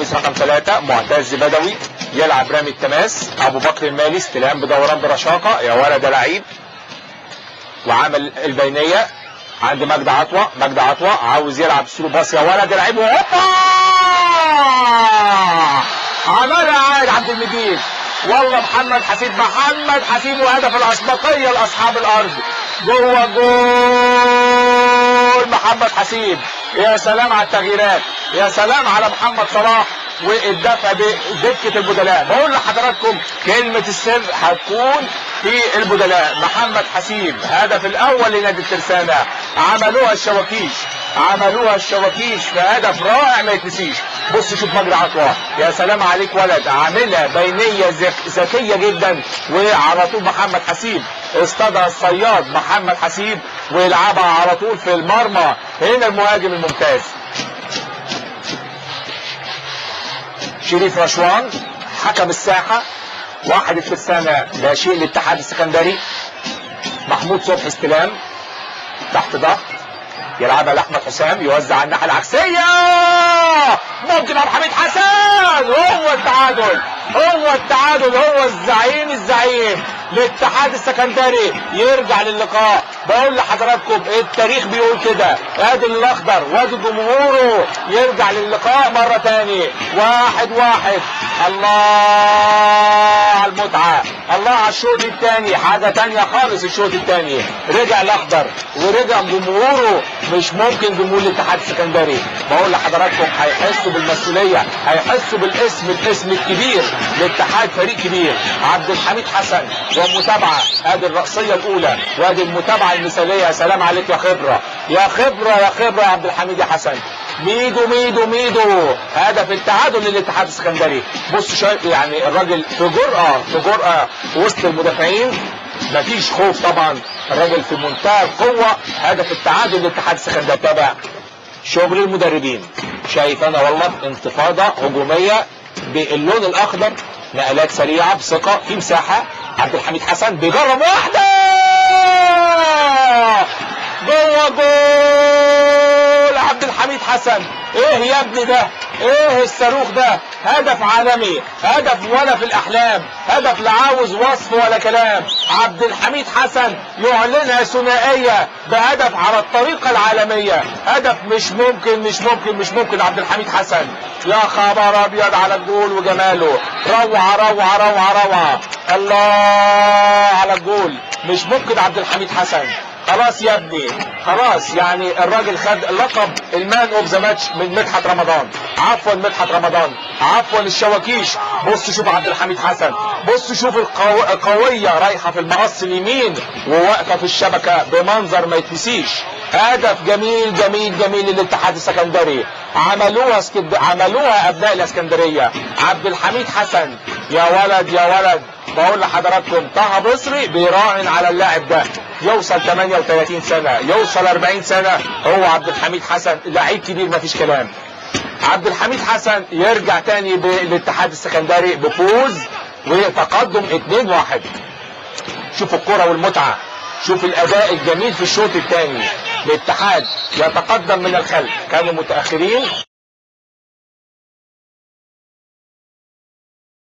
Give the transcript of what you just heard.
الحارس رقم 3 معتز بدوي يلعب رامي التماس. ابو بكر المالي استلام بدوران برشاقه، يا ولد يا لعيب، وعمل البينيه عند مجدي عطوه. مجدي عطوه عاوز يلعب سلو باص، يا ولد يا لعيب، وهوبا عملها عاد عبد المجيد. والله محمد حسيب وهدف الاسبقيه لاصحاب الارض. جوه جول محمد حسيب. يا سلام على التغييرات، يا سلام على محمد صلاح والدفع بدكه البدلاء. بقول لحضراتكم كلمه السر هتكون في البدلاء. محمد حسيب هدف الاول لنادي الترسانه. عملوها الشواكيش في هدف رائع ما يتنسيش. بص شوف مجدي عطوه، يا سلام عليك ولد، عاملها بينيه ذكيه جدا، وعلى طول محمد حسيب اصطادها الصياد محمد حسيب ويلعبها على طول في المرمى. هنا المهاجم الممتاز شريف رشوان حكم الساحه. واحد الترسانه ده شيء الاتحاد السكندري. محمود صبحي استلام تحت ضغط، يلعبها لاحمد حسام، يوزع على الناحيه العكسيه، ممكن عبد الحميد حسن. هو التعادل، هو الزعيم الاتحاد السكندري يرجع للقاء. بقول لحضراتكم التاريخ بيقول كده، ادي الاخضر وادي جمهوره يرجع للقاء مره تاني. 1-1. الله على المتعه، الله على الشوط الثاني، حاجه تانيه خالص. الشوط الثاني رجع الاخضر ورجع جمهوره، مش ممكن جمهور الاتحاد السكندري. بقول لحضراتكم هيحسوا بالمسؤوليه، هيحسوا الاسم الكبير. الاتحاد فريق كبير. عبد الحميد حسن ومتابعه، ادي الرأسيه الاولى وادي المتابعه المثاليه. يا سلام عليك يا خبره يا عبد الحميد يا حسن. ميدو هدف التعادل للاتحاد السكندري. بص شايف يعني الراجل في جرأة وسط المدافعين، مفيش خوف طبعا، الراجل في منتهى القوه. هدف التعادل للاتحاد السكندري. تابع شغل المدربين، شايف انا والله انتفاضه هجوميه باللون الاخضر، نقلات سريعه بثقه في مساحه. عبد الحميد حسن بيجرب واحده جوه جول. عبد الحميد حسن، ايه يا ابني ده، ايه الصاروخ ده، هدف عالمي، هدف ولا في الاحلام، هدف لا عاوز وصف ولا كلام. عبد الحميد حسن يعلنها ثنائيه بهدف على الطريقه العالميه. هدف مش ممكن. عبد الحميد حسن، يا خبر ابيض على الجول وجماله، روعه. الله على الجول، مش ممكن. عبد الحميد حسن خلاص يا ابني، خلاص يعني الراجل خد لقب المان اوف ذا ماتش من مدحت رمضان. عفوا الشواكيش. بص شوف عبد الحميد حسن، بص شوف القويه رايحه في المقص اليمين وواقفه في الشبكه بمنظر ما يتنسيش. هدف جميل للاتحاد السكندري. عملوها ابناء الاسكندريه. عبد الحميد حسن، يا ولد. بقول لحضراتكم طه بصري بيراهن على اللاعب ده، يوصل 38 سنه، يوصل 40 سنه. هو عبد الحميد حسن لعيب كبير مفيش كلام. عبد الحميد حسن يرجع تاني بالاتحاد السكندري بفوز وتقدم 2-1. شوف الكرة والمتعة، شوف الاداء الجميل في الشوط الثاني. الاتحاد يتقدم من الخلف، كانوا متأخرين.